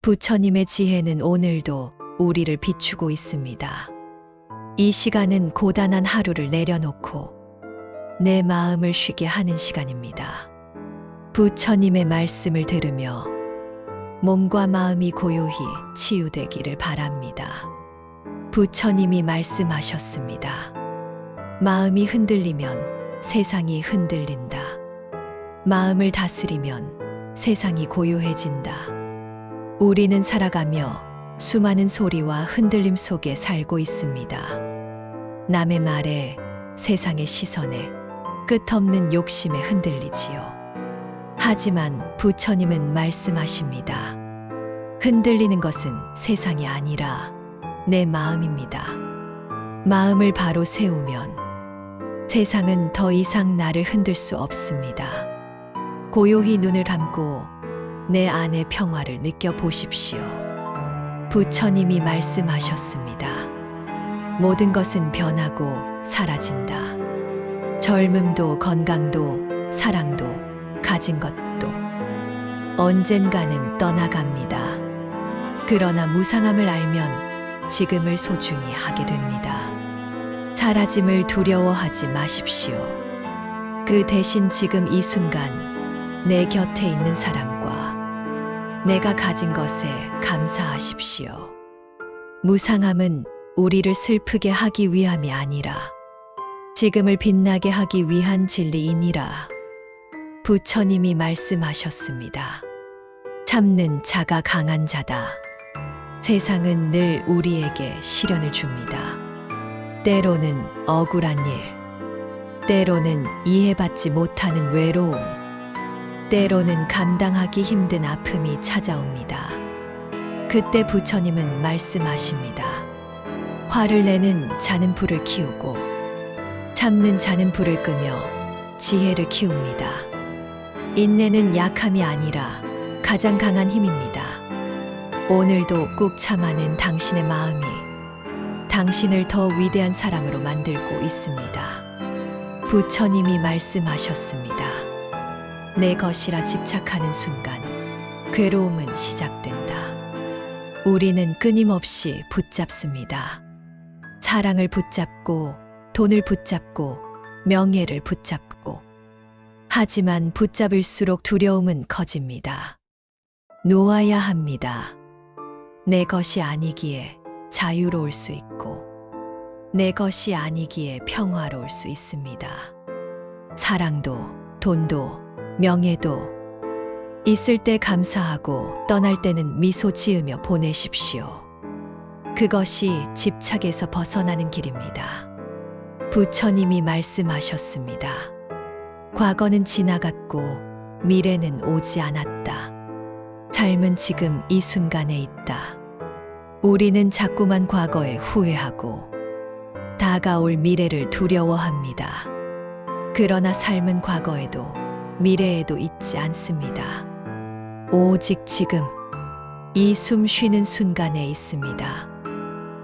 부처님의 지혜는 오늘도 우리를 비추고 있습니다. 이 시간은 고단한 하루를 내려놓고 내 마음을 쉬게 하는 시간입니다. 부처님의 말씀을 들으며 몸과 마음이 고요히 치유되기를 바랍니다. 부처님이 말씀하셨습니다. 마음이 흔들리면 세상이 흔들린다. 마음을 다스리면 세상이 고요해진다. 우리는 살아가며 수많은 소리와 흔들림 속에 살고 있습니다. 남의 말에, 세상의 시선에, 끝없는 욕심에 흔들리지요. 하지만 부처님은 말씀하십니다. 흔들리는 것은 세상이 아니라 내 마음입니다. 마음을 바로 세우면 세상은 더 이상 나를 흔들 수 없습니다. 고요히 눈을 감고 내 안의 평화를 느껴보십시오. 부처님이 말씀하셨습니다. 모든 것은 변하고 사라진다. 젊음도 건강도 사랑도 가진 것도 언젠가는 떠나갑니다. 그러나 무상함을 알면 지금을 소중히 하게 됩니다. 사라짐을 두려워하지 마십시오. 그 대신 지금 이 순간 내 곁에 있는 사람과 내가 가진 것에 감사하십시오. 무상함은 우리를 슬프게 하기 위함이 아니라 지금을 빛나게 하기 위한 진리이니라. 부처님이 말씀하셨습니다. 참는 자가 강한 자다. 세상은 늘 우리에게 시련을 줍니다. 때로는 억울한 일, 때로는 이해받지 못하는 외로움, 때로는 감당하기 힘든 아픔이 찾아옵니다. 그때 부처님은 말씀하십니다. 화를 내는 자는 불을 키우고 참는 자는 불을 끄며 지혜를 키웁니다. 인내는 약함이 아니라 가장 강한 힘입니다. 오늘도 꾹 참아낸 당신의 마음이 당신을 더 위대한 사람으로 만들고 있습니다. 부처님이 말씀하셨습니다. 내 것이라 집착하는 순간 괴로움은 시작된다. 우리는 끊임없이 붙잡습니다. 사랑을 붙잡고 돈을 붙잡고 명예를 붙잡고 하지만 붙잡을수록 두려움은 커집니다. 놓아야 합니다. 내 것이 아니기에 자유로울 수 있고 내 것이 아니기에 평화로울 수 있습니다. 사랑도 돈도 명예도 있을 때 감사하고 떠날 때는 미소 지으며 보내십시오. 그것이 집착에서 벗어나는 길입니다. 부처님이 말씀하셨습니다. 과거는 지나갔고 미래는 오지 않았다. 삶은 지금 이 순간에 있다. 우리는 자꾸만 과거에 후회하고 다가올 미래를 두려워합니다. 그러나 삶은 과거에도 미래에도 있지 않습니다. 오직 지금 이 숨 쉬는 순간에 있습니다.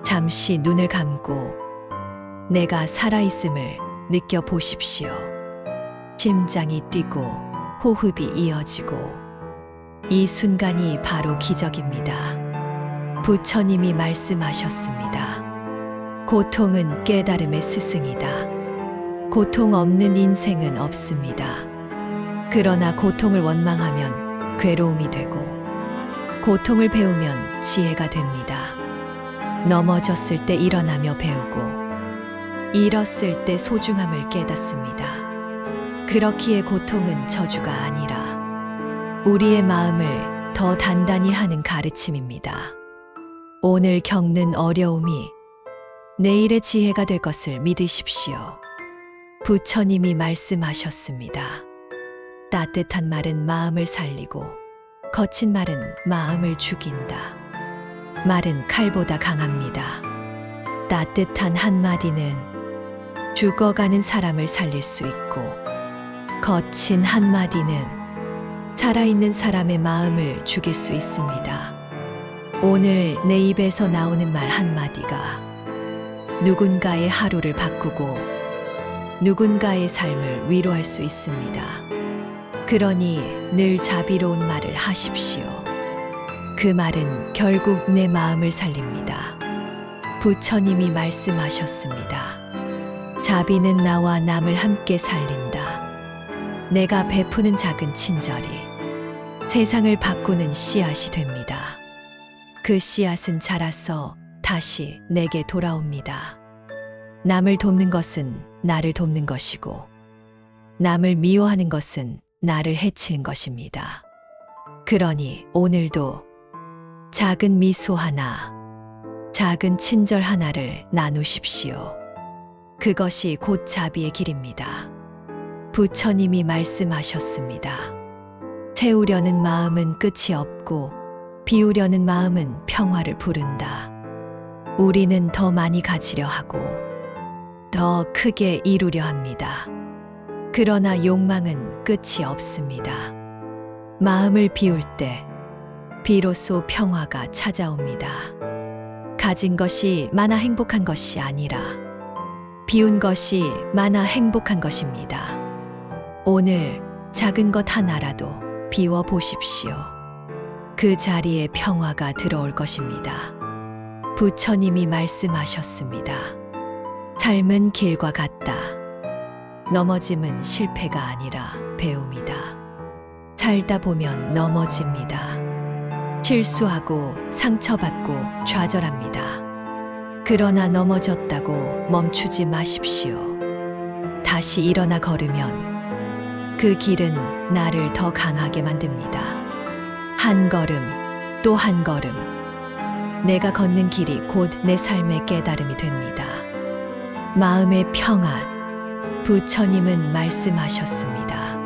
잠시 눈을 감고 내가 살아있음을 느껴보십시오. 심장이 뛰고 호흡이 이어지고 이 순간이 바로 기적입니다. 부처님이 말씀하셨습니다. 고통은 깨달음의 스승이다. 고통 없는 인생은 없습니다. 그러나 고통을 원망하면 괴로움이 되고 고통을 배우면 지혜가 됩니다. 넘어졌을 때 일어나며 배우고 잃었을 때 소중함을 깨닫습니다. 그렇기에 고통은 저주가 아니라 우리의 마음을 더 단단히 하는 가르침입니다. 오늘 겪는 어려움이 내일의 지혜가 될 것을 믿으십시오. 부처님이 말씀하셨습니다. 따뜻한 말은 마음을 살리고 거친 말은 마음을 죽인다. 말은 칼보다 강합니다. 따뜻한 한마디는 죽어가는 사람을 살릴 수 있고 거친 한마디는 살아있는 사람의 마음을 죽일 수 있습니다. 오늘 내 입에서 나오는 말 한마디가 누군가의 하루를 바꾸고 누군가의 삶을 위로할 수 있습니다. 그러니 늘 자비로운 말을 하십시오. 그 말은 결국 내 마음을 살립니다. 부처님이 말씀하셨습니다. 자비는 나와 남을 함께 살린다. 내가 베푸는 작은 친절이 세상을 바꾸는 씨앗이 됩니다. 그 씨앗은 자라서 다시 내게 돌아옵니다. 남을 돕는 것은 나를 돕는 것이고, 남을 미워하는 것은 나를 해치는 것입니다. 그러니 오늘도 작은 미소 하나, 작은 친절 하나를 나누십시오. 그것이 곧 자비의 길입니다. 부처님이 말씀하셨습니다. 채우려는 마음은 끝이 없고 비우려는 마음은 평화를 부른다. 우리는 더 많이 가지려 하고 더 크게 이루려 합니다. 그러나 욕망은 끝이 없습니다. 마음을 비울 때 비로소 평화가 찾아옵니다. 가진 것이 많아 행복한 것이 아니라 비운 것이 많아 행복한 것입니다. 오늘 작은 것 하나라도 비워 보십시오. 그 자리에 평화가 들어올 것입니다. 부처님이 말씀하셨습니다. 삶은 길과 같다. 넘어짐은 실패가 아니라 배움이다. 살다 보면 넘어집니다. 실수하고 상처받고 좌절합니다. 그러나 넘어졌다고 멈추지 마십시오. 다시 일어나 걸으면 그 길은 나를 더 강하게 만듭니다. 한 걸음 또 한 걸음, 내가 걷는 길이 곧 내 삶의 깨달음이 됩니다. 마음의 평안, 부처님은 말씀하셨습니다.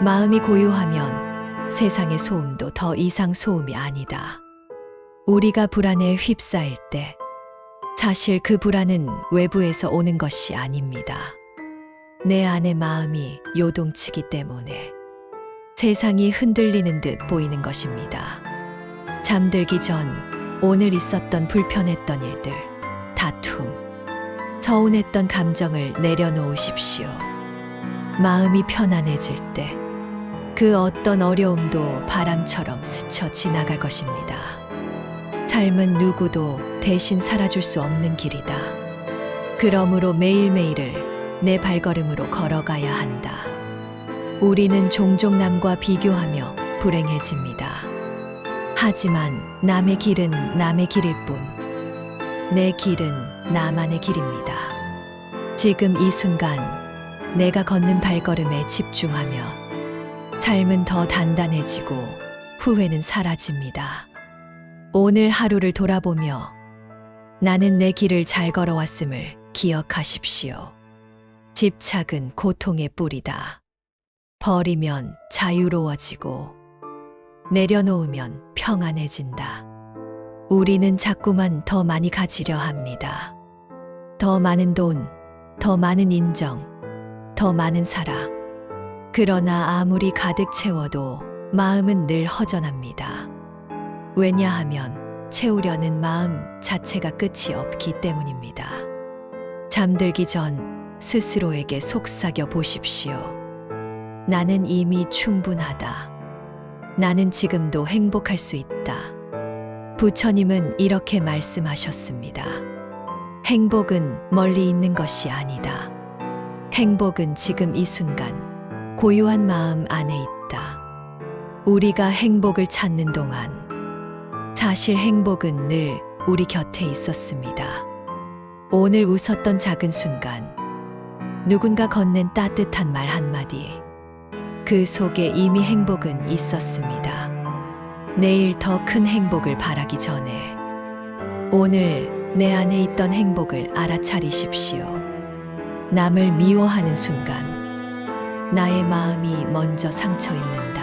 마음이 고요하면 세상의 소음도 더 이상 소음이 아니다. 우리가 불안에 휩싸일 때 사실 그 불안은 외부에서 오는 것이 아닙니다. 내 안의 마음이 요동치기 때문에 세상이 흔들리는 듯 보이는 것입니다. 잠들기 전 오늘 있었던 불편했던 일들, 다툼, 서운했던 감정을 내려놓으십시오. 마음이 편안해질 때 그 어떤 어려움도 바람처럼 스쳐 지나갈 것입니다. 삶은 누구도 대신 살아줄 수 없는 길이다. 그러므로 매일매일을 내 발걸음으로 걸어가야 한다. 우리는 종종 남과 비교하며 불행해집니다. 하지만 남의 길은 남의 길일 뿐, 내 길은 나만의 길입니다. 지금 이 순간 내가 걷는 발걸음에 집중하며 삶은 더 단단해지고 후회는 사라집니다. 오늘 하루를 돌아보며 나는 내 길을 잘 걸어왔음을 기억하십시오. 집착은 고통의 뿌리다. 버리면 자유로워지고 내려놓으면 평안해진다. 우리는 자꾸만 더 많이 가지려 합니다. 더 많은 돈, 더 많은 인정, 더 많은 사랑. 그러나 아무리 가득 채워도 마음은 늘 허전합니다. 왜냐하면 채우려는 마음 자체가 끝이 없기 때문입니다. 잠들기 전 스스로에게 속삭여 보십시오. 나는 이미 충분하다. 나는 지금도 행복할 수 있다. 부처님은 이렇게 말씀하셨습니다. 행복은 멀리 있는 것이 아니다. 행복은 지금 이 순간 고요한 마음 안에 있다. 우리가 행복을 찾는 동안 사실 행복은 늘 우리 곁에 있었습니다. 오늘 웃었던 작은 순간, 누군가 건넨 따뜻한 말 한마디, 그 속에 이미 행복은 있었습니다. 내일 더 큰 행복을 바라기 전에 오늘 내 안에 있던 행복을 알아차리십시오. 남을 미워하는 순간 나의 마음이 먼저 상처 입는다.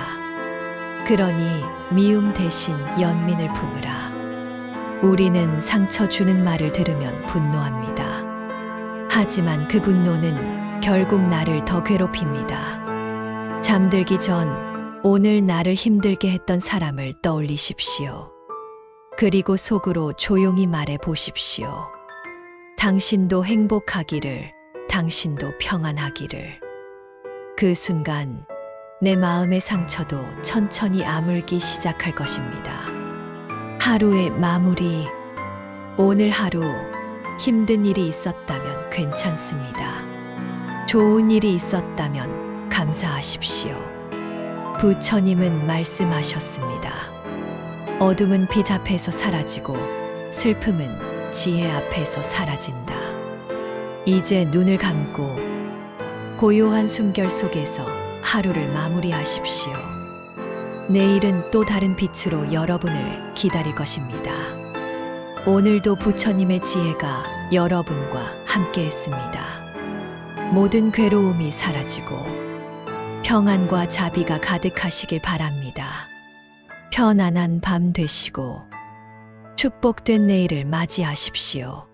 그러니 미움 대신 연민을 품으라. 우리는 상처 주는 말을 들으면 분노합니다. 하지만 그 분노는 결국 나를 더 괴롭힙니다. 잠들기 전 오늘 나를 힘들게 했던 사람을 떠올리십시오. 그리고 속으로 조용히 말해 보십시오. 당신도 행복하기를, 당신도 평안하기를. 그 순간 내 마음의 상처도 천천히 아물기 시작할 것입니다. 하루의 마무리. 오늘 하루 힘든 일이 있었다면 괜찮습니다. 좋은 일이 있었다면 감사하십시오. 부처님은 말씀하셨습니다. 어둠은 빛 앞에서 사라지고 슬픔은 지혜 앞에서 사라진다. 이제 눈을 감고 고요한 숨결 속에서 하루를 마무리하십시오. 내일은 또 다른 빛으로 여러분을 기다릴 것입니다. 오늘도 부처님의 지혜가 여러분과 함께 했습니다. 모든 괴로움이 사라지고 평안과 자비가 가득하시길 바랍니다. 편안한 밤 되시고 축복된 내일을 맞이하십시오.